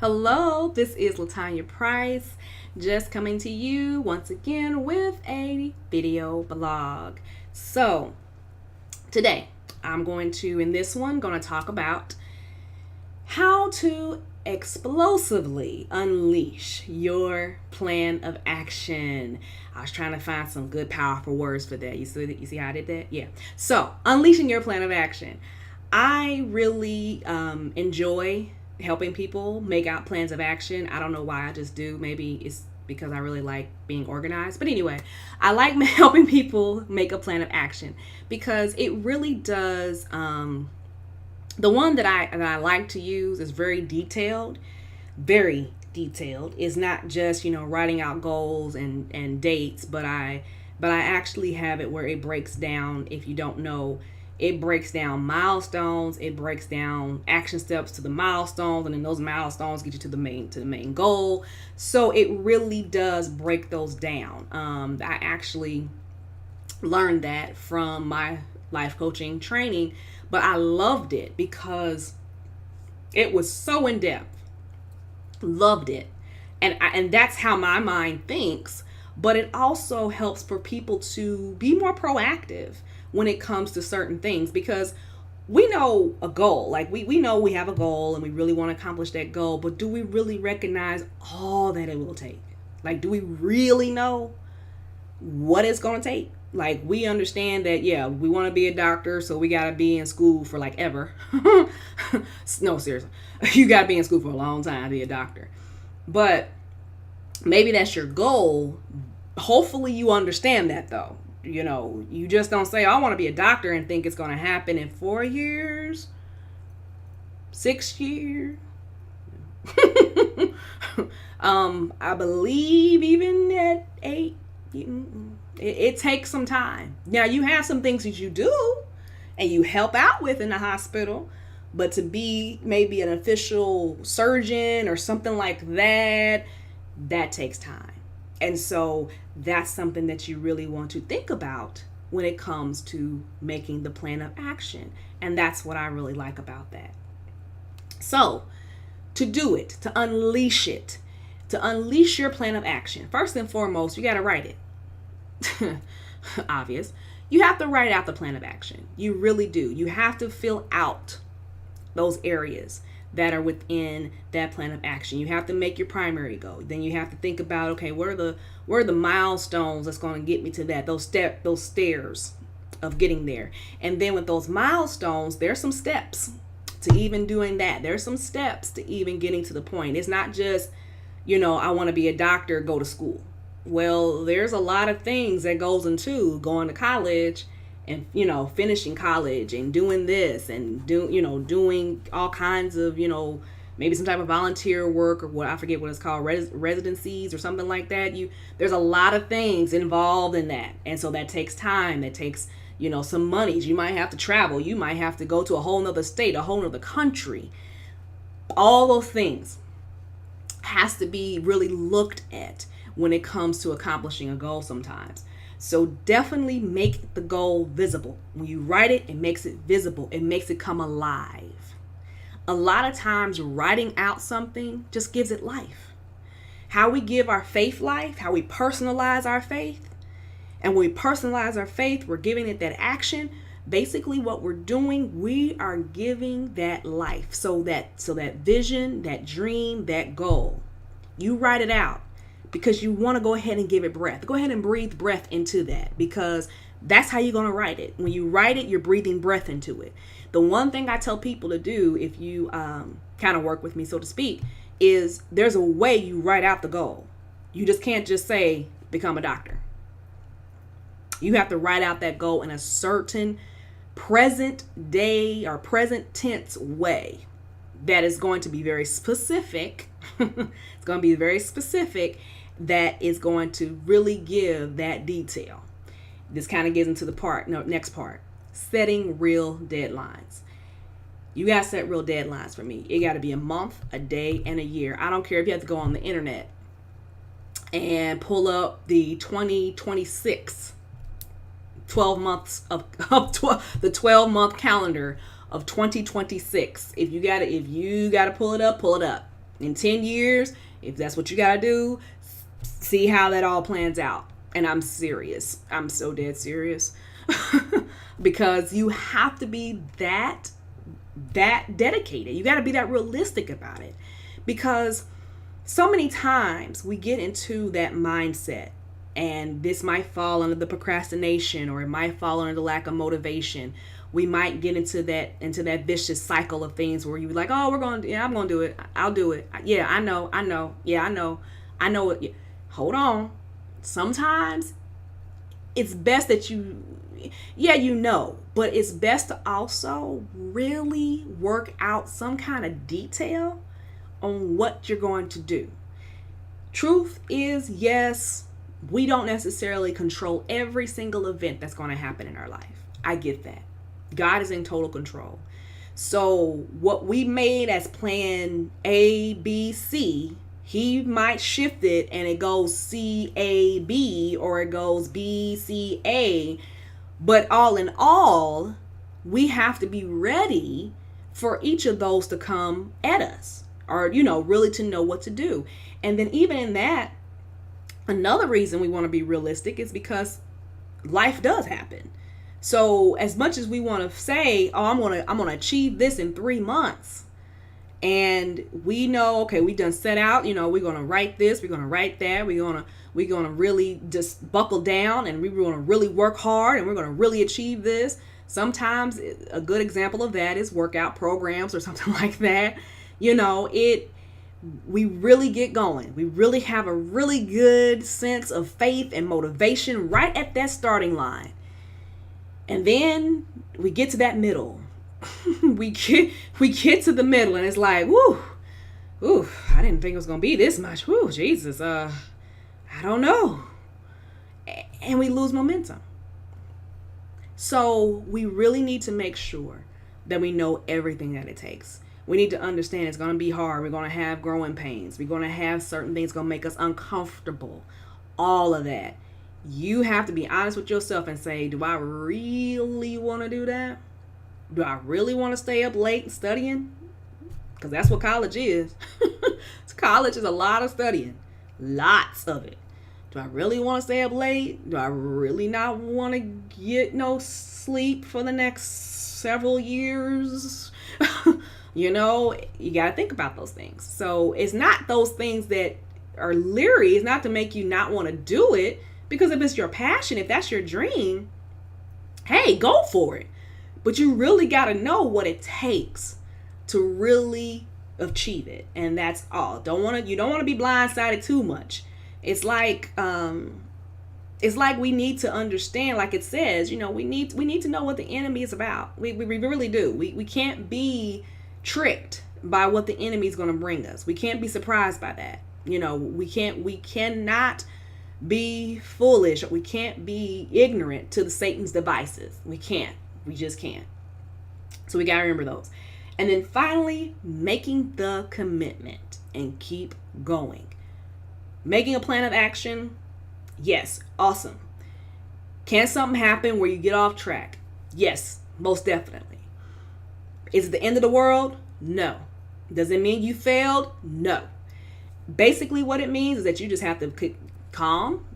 Hello, this is Latanya Price, just coming to you once again with a video blog. So, today I'm going to, in this one, going to talk about how to explosively unleash your plan of action. I was trying to find some good, powerful words for that. You see how I did that? Yeah. So, unleashing your plan of action. I really enjoy helping people make out plans of action. I don't know why, I just do. Maybe it's because I really like being organized. But anyway, I like helping people make a plan of action because it really does. The one that I like to use is very detailed, very detailed. It's not just writing out goals and dates, but I actually have it where it breaks down. If you don't know, it breaks down milestones, it breaks down action steps to the milestones, and then those milestones get you to the main goal. So it really does break those down. I actually learned that from my life coaching training, but I loved it because it was so in depth. Loved it. And that's how my mind thinks, but it also helps for people to be more proactive when it comes to certain things, because we know a goal, like we know we have a goal and we really want to accomplish that goal, but do we really recognize all that it will take? Like, do we really know what it's going to take? Like, we understand that, yeah, we want to be a doctor, so we got to be in school for like ever. No, seriously, you got to be in school for a long time to be a doctor. But maybe that's your goal. Hopefully you understand that, though. You just don't say, I want to be a doctor, and think it's going to happen in 4 years, 6 years. I believe even at 8, it takes some time. Now, you have some things that you do and you help out with in the hospital, but to be maybe an official surgeon or something like that, that takes time. And so that's something that you really want to think about when it comes to making the plan of action. And that's what I really like about that. So to do it, to unleash your plan of action, first and foremost, you got to write it. Obvious. You have to write out the plan of action. You really do. You have to fill out those areas that are within that plan of action. You have to make your primary goal. Then you have to think about, okay, where are the milestones that's going to get me to that, those stairs of getting there. And then with those milestones, there's some steps to even doing that. There's some steps to even getting to the point. It's not just, I want to be a doctor, go to school. Well, there's a lot of things that goes into going to college and finishing college and doing this and doing all kinds of maybe some type of volunteer work, or what, I forget what it's called, residencies or something like that. There's a lot of things involved in that, and so that takes time. That takes some monies. You might have to travel. You might have to go to a whole nother state, a whole nother country. All those things has to be really looked at when it comes to accomplishing a goal sometimes. So definitely make the goal visible. When you write it, it makes it visible. It makes it come alive. A lot of times writing out something just gives it life. How we give our faith life, how we personalize our faith. And when we personalize our faith, we're giving it that action. Basically what we're doing, we are giving that life. So that vision, that dream, that goal, you write it out. Because you want to go ahead and give it breath. Go ahead and breathe breath into that, because that's how you're going to write it. When you write it, you're breathing breath into it. The one thing I tell people to do, if you kind of work with me, so to speak, is there's a way you write out the goal. You just can't just say, become a doctor. You have to write out that goal in a certain present day or present tense way that is going to be very specific. It's going to be very specific. That is going to really give that detail. This kind of gets into the next part, setting real deadlines. You got to set real deadlines for me. It got to be a month, a day, and a year. I don't care if you have to go on the internet and pull up the 2026 12 months of the 12-month calendar of 2026. If you got to pull it up, pull it up. In 10 years, if that's what you got to do, see how that all plans out. And I'm serious. I'm so dead serious. Because you have to be that dedicated. You got to be that realistic about it. Because so many times we get into that mindset, and this might fall under the procrastination, or it might fall under the lack of motivation. We might get into that vicious cycle of things where you're like, oh, I'm going to do it. I'll do it. Yeah, I know. Yeah, I know it. Hold on. Sometimes it's best that but it's best to also really work out some kind of detail on what you're going to do. Truth is, yes, we don't necessarily control every single event that's going to happen in our life. I get that. God is in total control. So what we made as plan A, B, C, he might shift it and it goes C, A, B, or it goes B, C, A. But all in all, we have to be ready for each of those to come at us, or, really to know what to do. And then even in that, another reason we want to be realistic is because life does happen. So as much as we want to say, oh, I'm going to achieve this in 3 months, and we know, okay, we done set out, we're going to write this, we're going to write that, we're going to really just buckle down, and we're going to really work hard, and we're going to really achieve this. Sometimes a good example of that is workout programs or something like that. We really get going. We really have a really good sense of faith and motivation right at that starting line. And then we get to that middle. we get to the middle, and it's like, woo, I didn't think it was gonna be this much. Woo, Jesus, I don't know. And we lose momentum. So we really need to make sure that we know everything that it takes. We need to understand it's going to be hard. We're going to have growing pains. We're going to have certain things going to make us uncomfortable. All of that. You have to be honest with yourself and say, do I really want to do that? Do I really want to stay up late studying? Because that's what college is. College is a lot of studying. Lots of it. Do I really want to stay up late? Do I really not want to get no sleep for the next several years? You got to think about those things. So it's not those things that are leery. It's not to make you not want to do it. Because if it's your passion, if that's your dream, hey, go for it. But you really got to know what it takes to really achieve it. And that's all. You don't want to be blindsided too much. It's like we need to understand, like it says, we need to know what the enemy is about. We really do. We can't be tricked by what the enemy is going to bring us. We can't be surprised by that. We cannot be foolish. We can't be ignorant to Satan's devices. We just can't. So we got to remember those. And then finally, making the commitment and keep going. Making a plan of action. Yes. Awesome. Can something happen where you get off track? Yes, most definitely. Is it the end of the world? No. Does it mean you failed? No. Basically what it means is that you just have to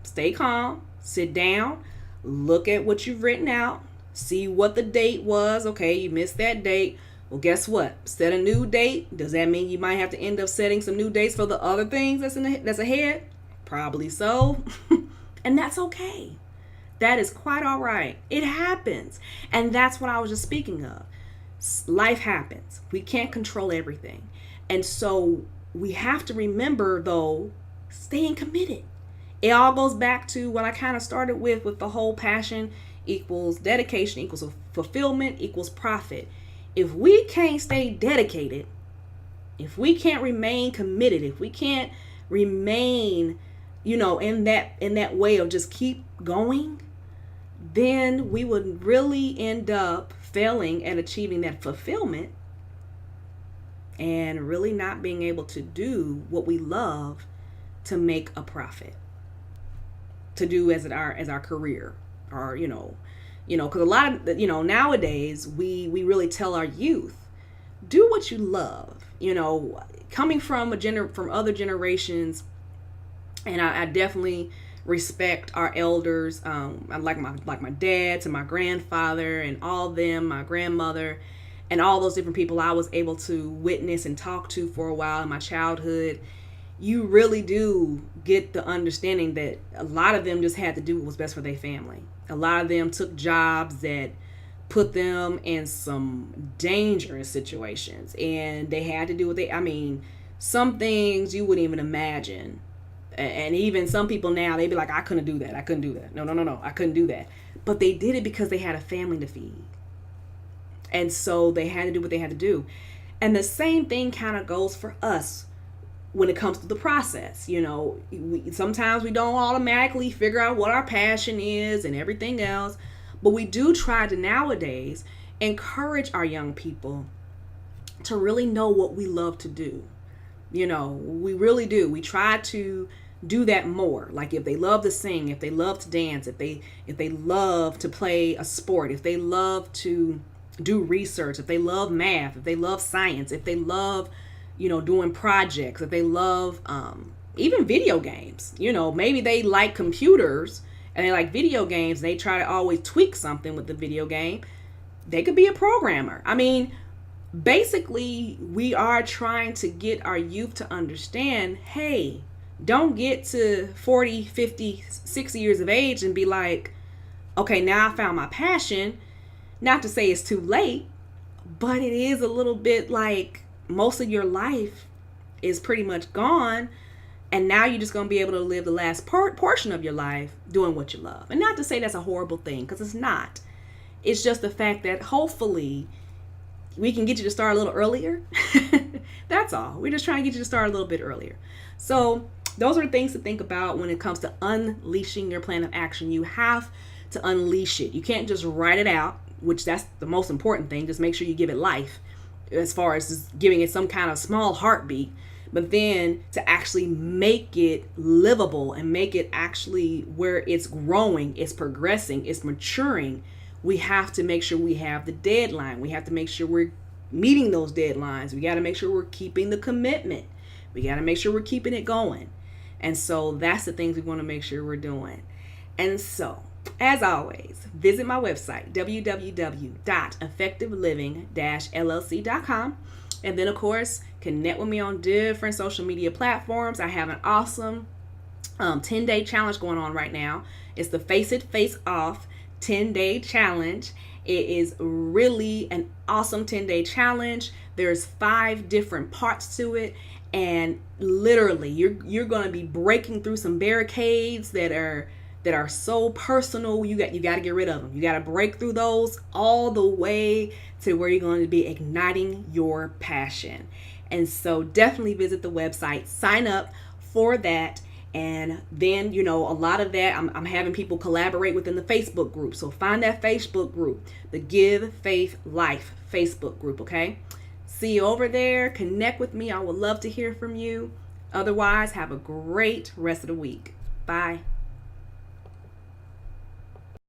stay calm, sit down, look at what you've written out, see what the date was. Okay, you missed that date. Well, guess what? Set a new date. Does that mean you might have to end up setting some new dates for the other things that's ahead? Probably so. And that's okay. That is quite all right. It happens. And that's what I was just speaking of. Life happens. We can't control everything. And so we have to remember, though, staying committed. It all goes back to what I kind of started with the whole passion equals dedication equals fulfillment equals profit. If we can't stay dedicated, if we can't remain committed, if we can't remain, in that way of just keep going, then we would really end up failing at achieving that fulfillment and really not being able to do what we love to make a profit, to do as our career, or because a lot of nowadays we really tell our youth, do what you love. Coming from from other generations, and I definitely respect our elders. I like my dad to my grandfather and all them, my grandmother, and all those different people I was able to witness and talk to for a while in my childhood. You really do get the understanding that a lot of them just had to do what was best for their family. A lot of them took jobs that put them in some dangerous situations, and they had to do what some things you wouldn't even imagine. And even some people now, they'd be like, I couldn't do that. I couldn't do that. No, I couldn't do that. But they did it because they had a family to feed. And so they had to do what they had to do. And the same thing kind of goes for us when it comes to the process. Sometimes we don't automatically figure out what our passion is and everything else. But we do try to nowadays encourage our young people to really know what we love to do. We really do. We try to do that more. Like if they love to sing, if they love to dance, if they love to play a sport, if they love to do research, if they love math, if they love science, if they love, doing projects, if they love even video games. Maybe they like computers and they like video games. They try to always tweak something with the video game. They could be a programmer. Basically, we are trying to get our youth to understand, hey, don't get to 40, 50, 60 years of age and be like, okay, now I found my passion. Not to say it's too late, but it is a little bit like most of your life is pretty much gone. And now you're just going to be able to live the last portion of your life doing what you love. And not to say that's a horrible thing, because it's not. It's just the fact that hopefully we can get you to start a little earlier. That's all. We're just trying to get you to start a little bit earlier. So those are things to think about when it comes to unleashing your plan of action. You have to unleash it. You can't just write it out, which that's the most important thing. Just make sure you give it life as far as just giving it some kind of small heartbeat. But then to actually make it livable and make it actually where it's growing, it's progressing, it's maturing, we have to make sure we have the deadline. We have to make sure we're meeting those deadlines. We got to make sure we're keeping the commitment. We got to make sure we're keeping it going. And so that's the things we want to make sure we're doing. And so, as always, visit my website, www.effectiveliving-llc.com. And then, of course, connect with me on different social media platforms. I have an awesome 10-day challenge going on right now. It's the Face It, Face Off 10-day challenge. It is really an awesome 10-day challenge. There's 5 different parts to it, and literally you're going to be breaking through some barricades that are so personal. You got to get rid of them. You got to break through those all the way to where you're going to be igniting your passion. And so definitely visit the website, sign up for that. And then, a lot of that, I'm having people collaborate within the Facebook group. So find that Facebook group, the Give Faith Life Facebook group, okay? See you over there. Connect with me. I would love to hear from you. Otherwise, have a great rest of the week. Bye.